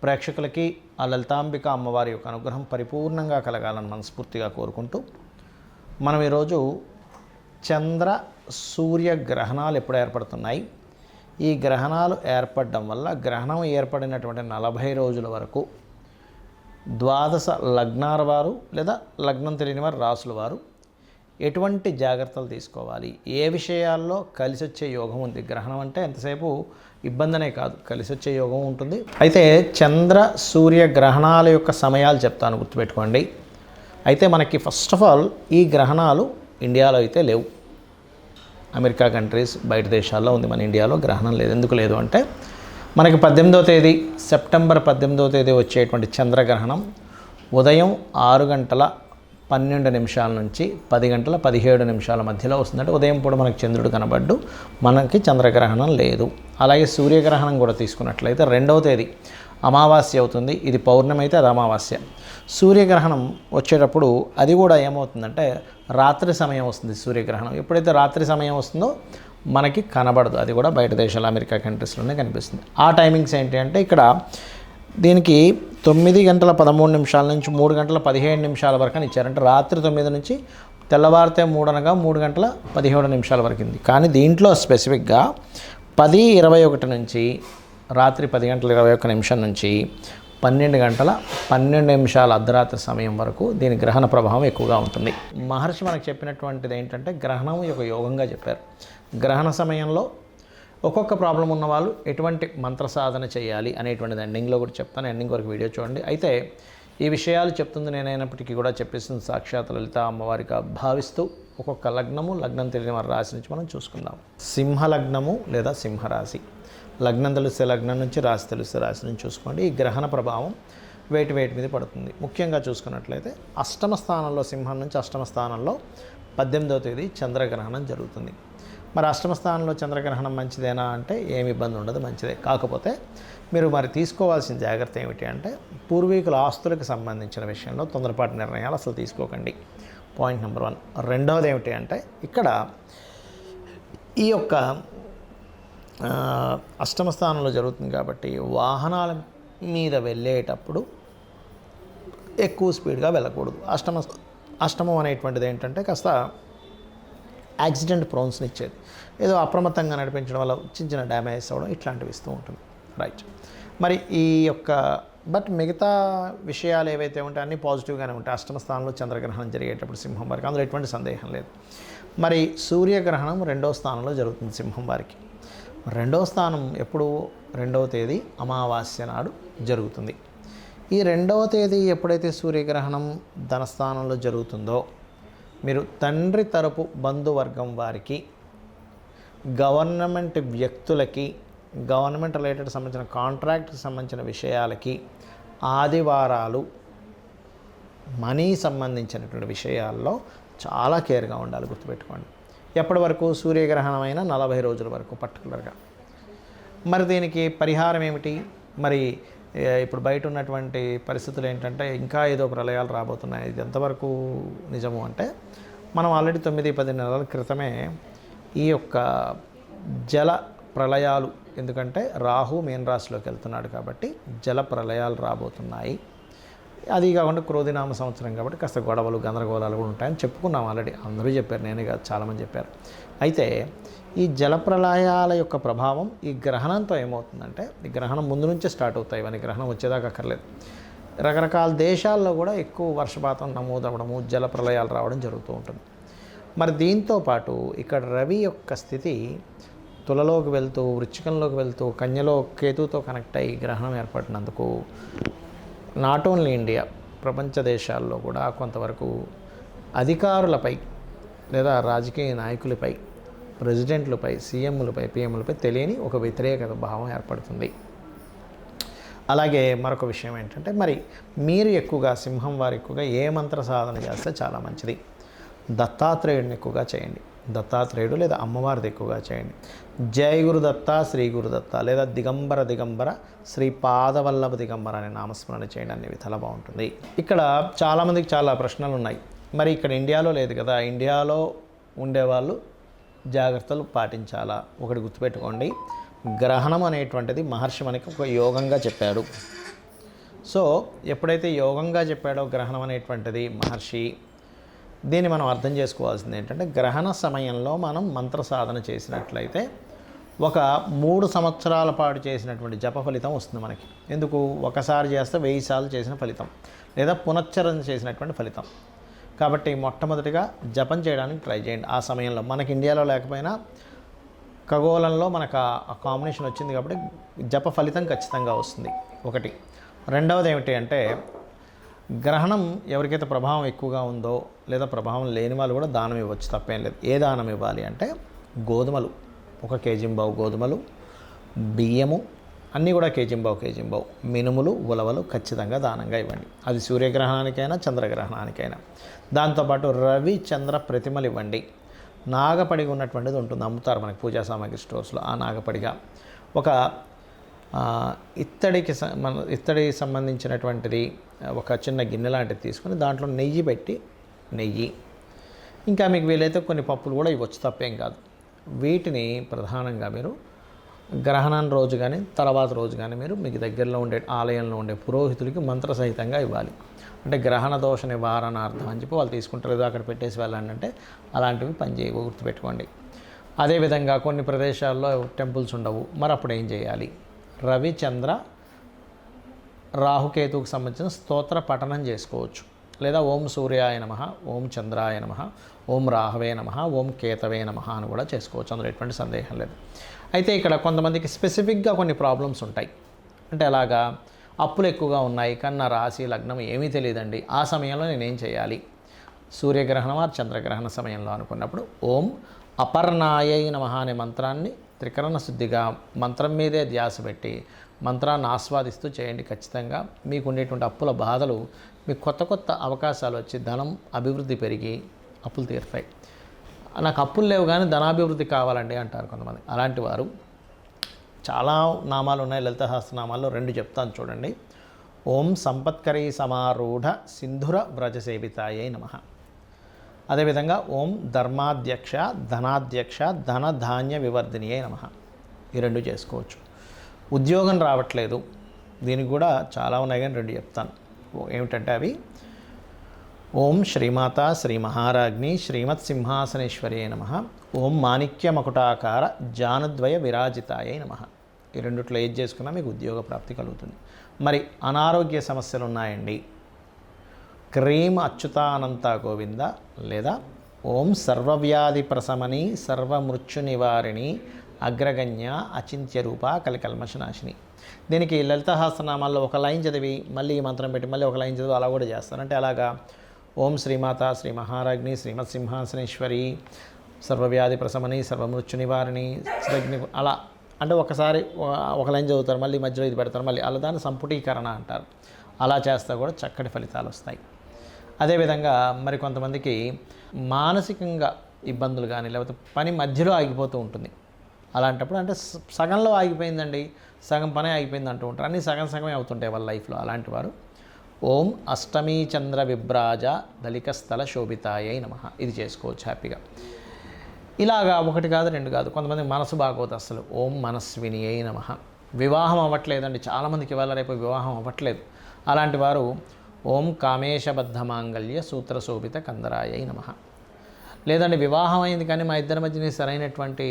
ప్రేక్షకులకి ఆ లలితాంబిక అమ్మవారి యొక్క అనుగ్రహం పరిపూర్ణంగా కలగాలని మనస్ఫూర్తిగా కోరుకుంటూ మనం ఈరోజు చంద్ర సూర్య గ్రహణాలు ఎప్పుడు ఏర్పడుతున్నాయి, ఈ గ్రహణాలు ఏర్పడడం వల్ల గ్రహణం ఏర్పడినటువంటి 40 రోజుల వరకు ద్వాదశ లగ్నాల వారు లేదా లగ్నం తెలియని వారు రాసుల వారు ఎటువంటి జాగ్రత్తలు తీసుకోవాలి, ఏ విషయాల్లో కలిసి వచ్చే యోగం ఉంది. గ్రహణం అంటే ఎంతసేపు ఇబ్బందనే కాదు, కలిసి వచ్చే యోగం ఉంటుంది. అయితే చంద్ర సూర్య గ్రహణాల యొక్క సమయాలు చెప్తాను, గుర్తుపెట్టుకోండి. అయితే మనకి ఫస్ట్ ఆఫ్ ఆల్ ఈ గ్రహణాలు ఇండియాలో అయితే లేవు. అమెరికా కంట్రీస్ బయట దేశాల్లో ఉంది, మన ఇండియాలో గ్రహణం లేదు. ఎందుకు లేదు అంటే మనకి 18వ తేదీ సెప్టెంబర్ 18వ తేదీ వచ్చేటువంటి చంద్రగ్రహణం ఉదయం 6:12 నుంచి 10:17 మధ్యలో వస్తుందంటే ఉదయం పూట మనకి చంద్రుడు కనబడ్డు, మనకి చంద్రగ్రహణం లేదు. అలాగే సూర్యగ్రహణం కూడా తీసుకున్నట్లయితే 2వ తేదీ అమావాస్య అవుతుంది, ఇది పౌర్ణమి అయితే అది అమావాస్య. సూర్యగ్రహణం వచ్చేటప్పుడు అది కూడా ఏమవుతుందంటే రాత్రి సమయం వస్తుంది. సూర్యగ్రహణం ఎప్పుడైతే రాత్రి సమయం వస్తుందో మనకి కనబడదు, అది కూడా బయట దేశాలు అమెరికా కంట్రీస్లోనే కనిపిస్తుంది. ఆ టైమింగ్స్ ఏంటి అంటే ఇక్కడ దీనికి 9:13 నుంచి 3:17 వరకు అని ఇచ్చారంటే రాత్రి 9 నుంచి తెల్లవారితే 3 అనగా 3:17 వరకు ఉంది. కానీ దీంట్లో స్పెసిఫిక్గా 10:21 నుంచి రాత్రి 10:21 నుంచి 12:12 అర్ధరాత్రి సమయం వరకు దీని గ్రహణ ప్రభావం ఎక్కువగా ఉంటుంది. మహర్షి మనకు చెప్పినటువంటిది ఏంటంటే గ్రహణం ఒక యోగంగా చెప్పారు. గ్రహణ సమయంలో ఒక్కొక్క ప్రాబ్లం ఉన్న వాళ్ళు ఎటువంటి మంత్ర సాధన చేయాలి అనేటువంటిది ఎండింగ్లో కూడా చెప్తాను, ఎండింగ్ వరకు వీడియో చూడండి. అయితే ఈ విషయాలు చెప్తుంది నేనైనప్పటికీ కూడా చెప్పేస్తుంది సాక్షాత్ లలిత అమ్మవారిగా భావిస్తూ ఒక్కొక్క లగ్నం తెలియని వారి రాశి నుంచి మనం చూసుకుందాం. సింహ లగ్నము లేదా సింహరాశి, లగ్నం తెలిస్తే లగ్నం నుంచి, రాశి తెలిస్తే రాశి నుంచి చూసుకోండి. ఈ గ్రహణ ప్రభావం వేటి మీద పడుతుంది. ముఖ్యంగా చూసుకున్నట్లయితే అష్టమ స్థానంలో, సింహం నుంచి అష్టమ స్థానంలో 18వ తేదీ చంద్రగ్రహణం జరుగుతుంది. మరి అష్టమ స్థానంలో చంద్రగ్రహణం మంచిదేనా అంటే ఏమి ఇబ్బంది ఉండదు, మంచిదే. కాకపోతే మీరు మరి తీసుకోవాల్సిన జాగ్రత్త ఏమిటి అంటే పూర్వీకుల ఆస్తులకు సంబంధించిన విషయంలో తొందరపాటు నిర్ణయాలు అసలు తీసుకోకండి. Point number 1. రెండవది ఏమిటి అంటే ఇక్కడ ఈ యొక్క అష్టమ స్థానంలో జరుగుతుంది కాబట్టి వాహనాల మీద వెళ్ళేటప్పుడు ఎక్కువ స్పీడ్గా వెళ్ళకూడదు. అష్టమం అనేటువంటిది ఏంటంటే కాస్త యాక్సిడెంట్ ప్రోన్స్ని ఇచ్చేది, ఏదో అప్రమత్తంగా నడిపించడం వల్ల చిన్న డ్యామేజ్ అవ్వడం ఇట్లాంటివి ఇస్తూ ఉంటుంది. రైట్. మరి ఈ యొక్క మిగతా విషయాలు ఏవైతే ఉంటాయో అన్నీ పాజిటివ్గానే ఉంటాయి. అష్టమ స్థానంలో చంద్రగ్రహణం జరిగేటప్పుడు సింహం వారికి అందులో ఎటువంటి సందేహం లేదు. మరి సూర్యగ్రహణం 2వ స్థానంలో జరుగుతుంది సింహం వారికి. 2వ స్థానం ఎప్పుడు 2వ తేదీ అమావాస్య నాడు జరుగుతుంది. ఈ 2వ తేదీ ఎప్పుడైతే సూర్యగ్రహణం ధనస్థానంలో జరుగుతుందో మీరు తండ్రి తరపు బంధువర్గం వారికి, గవర్నమెంట్ వ్యక్తులకి, గవర్నమెంట్ రిలేటెడ్ సంబంధించిన కాంట్రాక్ట్కి సంబంధించిన విషయాలకి, ఆదివారాలు, మనీ సంబంధించినటువంటి విషయాల్లో చాలా కేర్గా ఉండాలి, గుర్తుపెట్టుకోండి. ఎప్పటి వరకు? సూర్యగ్రహణమైన 40 రోజుల వరకు పర్టికులర్గా. మరి దీనికి పరిహారం ఏమిటి? మరి ఇప్పుడు బయట ఉన్నటువంటి పరిస్థితులు ఏంటంటే ఇంకా ఏదో ప్రళయాలు రాబోతున్నాయి. ఇది ఎంతవరకు నిజము అంటే మనం ఆల్రెడీ 9-10 నెలల క్రితమే ఈ యొక్క జల ప్రళయాలు, ఎందుకంటే రాహు మీన రాశిలోకి వెళ్తున్నాడు కాబట్టి జల ప్రళయాలు రాబోతున్నాయి. అది కాకుండా క్రోధినామ సంవత్సరం కాబట్టి కాస్త గొడవలు గందరగోళాలు కూడా ఉంటాయని చెప్పుకున్నాం ఆల్రెడీ. అందరూ చెప్పారు, నేనే కాదు చాలామంది చెప్పారు. అయితే ఈ జలప్రలయాల యొక్క ప్రభావం ఈ గ్రహణంతో ఏమవుతుందంటే, ఈ గ్రహణం ముందు నుంచే స్టార్ట్ అవుతాయి, ఇవన్నీ గ్రహణం వచ్చేదాకా అక్కర్లేదు. రకరకాల దేశాల్లో కూడా ఎక్కువ వర్షపాతం నమోదవడము, జలప్రలయాలు రావడం జరుగుతూ ఉంటుంది. మరి దీంతో పాటు ఇక్కడ రవి యొక్క స్థితి తులలోకి వెళ్తూ, వృశ్చికంలోకి వెళ్తూ, కన్యలో కేతుతో కనెక్ట్ అయ్యి గ్రహణం ఏర్పడినందుకు నాట్ ఓన్లీ ఇండియా, ప్రపంచ దేశాల్లో కూడా కొంతవరకు అధికారులపై లేదా రాజకీయ నాయకులపై, ప్రెసిడెంట్లపై, సీఎంలపై, పిఎంలపై తెలియని ఒక వ్యతిరేకత భావం ఏర్పడుతుంది. అలాగే మరొక విషయం ఏంటంటే మరి మీరు ఎక్కువగా సింహం వారు ఎక్కువగా ఏ మంత్ర సాధన చేస్తే చాలా మంచిది? దత్తాత్రేయుడిని ఎక్కువగా చేయండి. దత్తాత్రేయుడు లేదా అమ్మవారిది ఎక్కువగా చేయండి. జయ గురుదత్త, శ్రీ గురుదత్త లేదా దిగంబర శ్రీ పాదవల్లభ దిగంబర అనే నామస్మరణ చేయండి, అనే విధాలా బాగుంటుంది. ఇక్కడ చాలామందికి చాలా ప్రశ్నలు ఉన్నాయి. మరి ఇక్కడ ఇండియాలో లేదు కదా, ఇండియాలో ఉండేవాళ్ళు జాగ్రత్తలు పాటించాలా? ఒకటి గుర్తుపెట్టుకోండి, గ్రహణం అనేటువంటిది మహర్షి మనకి ఒక యోగంగా చెప్పాడు. సో ఎప్పుడైతే యోగంగా చెప్పాడో గ్రహణం అనేటువంటిది మహర్షి, దీన్ని మనం అర్థం చేసుకోవాల్సింది ఏంటంటే, గ్రహణ సమయంలో మనం మంత్ర సాధన చేసినట్లయితే ఒక 3 సంవత్సరాల పాటు చేసినటువంటి జప ఫలితం వస్తుంది మనకి. ఎందుకు? ఒకసారి చేస్తే 1000 సార్లు చేసిన ఫలితం, లేదా పునశ్చరణ చేసినటువంటి ఫలితం. కాబట్టి మొట్టమొదటిగా జపం చేయడానికి ట్రై చేయండి. ఆ సమయంలో మనకి ఇండియాలో లేకపోయినా ఖగోళంలో మనకు ఆ కాంబినేషన్ వచ్చింది కాబట్టి జప ఫలితం ఖచ్చితంగా వస్తుంది. ఒకటి. రెండవది ఏమిటి అంటే, గ్రహణం ఎవరికైతే ప్రభావం ఎక్కువగా ఉందో లేదా ప్రభావం లేని వాళ్ళు కూడా దానం ఇవ్వచ్చు, తప్పేం లేదు. ఏ దానం ఇవ్వాలి అంటే, గోధుమలు 1 కేజీంబావు గోధుమలు, బియ్యము అన్నీ కూడా కేజీంబావు, మినుములు, ఉలవలు ఖచ్చితంగా దానంగా ఇవ్వండి. అది సూర్యగ్రహణానికైనా చంద్రగ్రహణానికైనా. దాంతోపాటు రవి చంద్ర ప్రతిమలు ఇవ్వండి. నాగపడిగ ఉన్నటువంటిది ఉంటుంది, అమ్ముతారు మనకి పూజా సామాగ్రి స్టోర్స్లో. ఆ నాగపడిగ ఒక ఇత్తడికి సంబంధించినటువంటిది ఒక చిన్న గిన్నె లాంటిది తీసుకొని దాంట్లో నెయ్యి పెట్టి, ఇంకా మీకు వీలైతే కొన్ని పప్పులు కూడా ఇవ్వచ్చు, తప్పేం కాదు. వీటిని ప్రధానంగా మీరు గ్రహణం రోజు కానీ తర్వాత రోజు కానీ మీరు మీకు దగ్గరలో ఉండే ఆలయంలో ఉండే పురోహితుడికి మంత్రసహితంగా ఇవ్వాలి. అంటే గ్రహణ దోష నివారణార్థం అని చెప్పి వాళ్ళు తీసుకుంటారు, ఏదో అక్కడ పెట్టేసి వెళ్ళండి అంటే అలాంటివి పనిచేయవు, గుర్తుపెట్టుకోండి. అదేవిధంగా కొన్ని ప్రదేశాల్లో టెంపుల్స్ ఉండవు, మరి అప్పుడు ఏం చేయాలి? రవి చంద్ర రాహుకేతువుకు సంబంధించిన స్తోత్ర పఠనం చేసుకోవచ్చు. లేదా ఓం సూర్యాయ నమః, ఓం చంద్రాయ నమః, ఓం రాహవే నమః, ఓం కేతవే నమః అని కూడా చేసుకోవచ్చు, అందులో ఎటువంటి సందేహం లేదు. అయితే ఇక్కడ కొంతమందికి స్పెసిఫిక్గా కొన్ని ప్రాబ్లమ్స్ ఉంటాయి. అంటే అలాగా అప్పులు ఎక్కువగా ఉన్నాయి, కన్నా రాశి లగ్నం ఏమీ తెలియదండి, ఆ సమయంలో నేనేం చేయాలి? సూర్యగ్రహణం ఆ చంద్రగ్రహణ సమయంలో అనుకున్నప్పుడు ఓం అపర్ణాయై నమః అనే మంత్రాన్ని త్రికరణ శుద్ధిగా మంత్రం మీదే ధ్యాస పెట్టి మంత్రాన్ని ఆస్వాదిస్తూ చేయండి. ఖచ్చితంగా మీకు ఉండేటువంటి అప్పుల బాధలు, మీకు కొత్త అవకాశాలు వచ్చి ధనం అభివృద్ధి పెరిగి అప్పులు తీరుతాయి. నాకు అప్పులు లేవు కానీ ధనాభివృద్ధి కావాలండి అంటారు కొంతమంది. అలాంటి వారు చాలా నామాలు ఉన్నాయి, లలిత సహస్రనామాల్లో 2 చెప్తాను చూడండి. ఓం సంపత్కరీ సమారూఢ సింధుర వ్రజసేవితాయై నమః. అదేవిధంగా ఓం ధర్మాధ్యక్ష ధనాధ్యక్ష ధనధాన్య వివర్ధినియై నమః. ఈ 2 చేసుకోవచ్చు. ఉద్యోగం రావట్లేదు, దీనికి కూడా చాలా ఉన్నాయి కానీ 2 చెప్తాను. ఏమిటంటే అవి ఓం శ్రీమాత శ్రీ మహారాజ్ఞి శ్రీమత్ సింహాసనేశ్వర్యై నమః, ఓం మాణిక్య మకుటాకార జానుద్వయ విరాజితాయై నమః. ఈ 2ట్లో ఏది చేసుకున్నా మీకు ఉద్యోగ ప్రాప్తి కలుగుతుంది. మరి అనారోగ్య సమస్యలు ఉన్నాయండి, క్రీం అచ్యుతానంత గోవింద లేదా ఓం సర్వవ్యాధి ప్రశమని సర్వమృత్యు నివారిణి అగ్రగణ్య అచింత్య రూప కలికల్మషనాశిని. దీనికి లలిత సహస్రనామాల్లో ఒక లైన్ చదివి మళ్ళీ ఈ మంత్రం పెట్టి మళ్ళీ ఒక లైన్ చదివి అలా కూడా చేస్తారు. అంటే అలాగా ఓం శ్రీమాత శ్రీ మహారాజ్ఞి శ్రీమత్ సింహాసనేశ్వరి సర్వవ్యాధి ప్రశమని సర్వమృత్యు నివారిణి శ్రగ్ని, అలా అంటే ఒకసారి ఒక లైన్ చదువుతారు, మళ్ళీ మధ్యలో ఇది పెడతారు, మళ్ళీ అలా దాన్ని సంపుటీకరణ అంటారు. అలా చేస్తే కూడా చక్కటి ఫలితాలు వస్తాయి. అదేవిధంగా మరి కొంతమందికి మానసికంగా ఇబ్బందులు కానీ లేకపోతే పని మధ్యలో ఆగిపోతూ ఉంటుంది. అలాంటప్పుడు అంటే సగంలో ఆగిపోయిందండి, సగం పనే ఆగిపోయింది అంటూ ఉంటారు, అన్నీ సగమే అవుతుంటాయి వాళ్ళ లైఫ్లో. అలాంటి వారు ఓం అష్టమీ చంద్ర విభ్రాజ దళిక స్థల శోభితాయై నమః. ఇది చేసుకోవచ్చు హ్యాపీగా. ఇలాగా 1 కాదు 2 కాదు. కొంతమంది మనసు బాగోదు అసలు, ఓం మనస్వినియై నమః. వివాహం అవ్వట్లేదండి, చాలామందికి ఇవాళ రేపు వివాహం అవ్వట్లేదు. అలాంటి వారు ఓం కామేశబద్ధ మాంగళ్య సూత్ర శోభిత కందరాయై నమః. లేదండి వివాహం అయింది కానీ మా ఇద్దరి మధ్యన సరైనటువంటి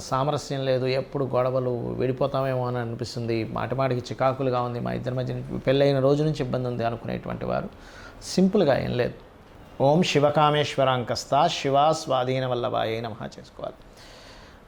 సామరస్యం లేదు, ఎప్పుడు గొడవలు, విడిపోతామేమో అని అనిపిస్తుంది, మాటిమాటికి చికాకులుగా ఉంది, మా ఇద్దరి మధ్య పెళ్ళైన రోజు నుంచి ఇబ్బంది ఉంది అనుకునేటువంటి వారు సింపుల్గా ఏం లేదు, ఓం శివకామేశ్వరాంకస్త శివా స్వాధీన వల్లభాయై నమః చేసుకోవాలి.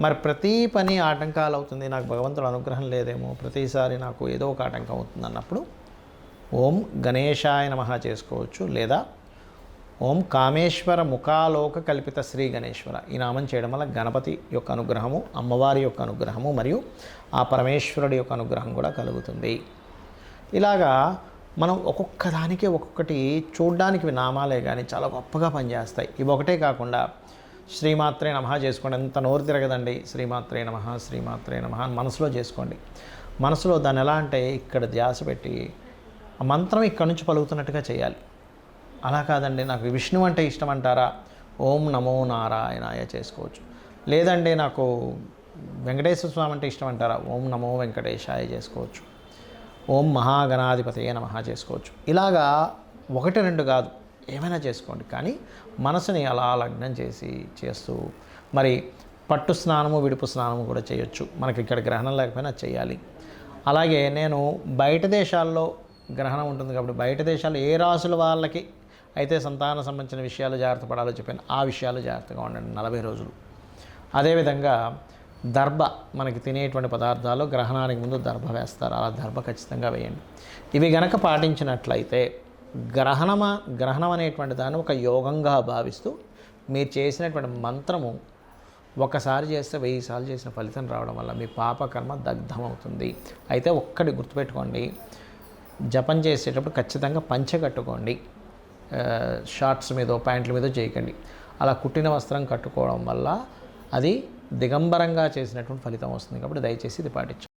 మరి ప్రతి పని ఆటంకాలు అవుతుంది, నాకు భగవంతుడు అనుగ్రహం లేదేమో, ప్రతిసారి నాకు ఏదో ఒక ఆటంకం అవుతుంది అన్నప్పుడు ఓం గణేశాయ నమః చేసుకోవచ్చు. లేదా ఓం కామేశ్వర ముఖాలోక కల్పిత శ్రీ గణేశ్వర, ఈ నామం చేయడం వల్ల గణపతి యొక్క అనుగ్రహము, అమ్మవారి యొక్క అనుగ్రహము మరియు ఆ పరమేశ్వరుడి యొక్క అనుగ్రహం కూడా కలుగుతుంది. ఇలాగా మనం ఒక్కొక్క దానికి ఒక్కొక్కటి చూడ్డానికి నామాలే కానీ చాలా గొప్పగా పనిచేస్తాయి. ఇవి ఒకటే కాకుండా శ్రీమాత్రే నమః చేసుకోండి. ఎంత నోరు తిరగదండి, శ్రీమాత్రే నమః శ్రీమాత్రే నమః అని మనసులో చేసుకోండి. మనసులో దాన్ని ఎలా అంటే ఇక్కడ ధ్యాస పెట్టి ఆ మంత్రం ఇక్కడ నుంచి పలుకుతున్నట్టుగా చేయాలి. అలా కాదండి నాకు విష్ణు అంటే ఇష్టం అంటారా, ఓం నమో నారాయణాయ చేసుకోవచ్చు. లేదండి నాకు వెంకటేశ్వర స్వామి అంటే ఇష్టం అంటారా, ఓం నమో వెంకటేశాయ చేసుకోవచ్చు. ఓం మహాగణాధిపతయే నమః చేసుకోవచ్చు. ఇలాగా 1-2 కాదు, ఏమైనా చేసుకోండి. కానీ మనసుని అలా లగ్నం చేస్తూ మరి పట్టు స్నానము విడుపు స్నానము కూడా చేయొచ్చు. మనకి ఇక్కడ గ్రహణం లేకపోయినా చేయాలి. అలాగే నేను బయట దేశాల్లో గ్రహణం ఉంటుంది కాబట్టి బయట దేశాల్లో ఏ రాసుల వాళ్ళకి అయితే సంతాన సంబంధించిన విషయాలు జాగ్రత్త పడాలో చెప్పాను, ఆ విషయాలు జాగ్రత్తగా ఉండండి 40 రోజులు. అదేవిధంగా దర్భ, మనకి తినేటువంటి పదార్థాలు గ్రహణానికి ముందు దర్భ వేస్తారు, అలా దర్భ ఖచ్చితంగా వేయండి. ఇవి గనక పాటించినట్లయితే గ్రహణం అనేటువంటి దాన్ని ఒక యోగంగా భావిస్తూ మీరు చేసినటువంటి మంత్రము ఒకసారి చేస్తే 1000 సార్లు చేసిన ఫలితం రావడం వల్ల మీ పాపకర్మ దగ్ధమవుతుంది. అయితే ఒక్కటి గుర్తుపెట్టుకోండి, జపం చేసేటప్పుడు ఖచ్చితంగా పంచె కట్టుకోండి. షార్ట్స్ మీదో ప్యాంట్ల మీదో చేయకండి. అలా కుట్టిన వస్త్రం కట్టుకోవడం వల్ల అది దిగంబరంగా చేసినటువంటి ఫలితం వస్తుంది. కాబట్టి దయచేసి ఇది పాటించండి.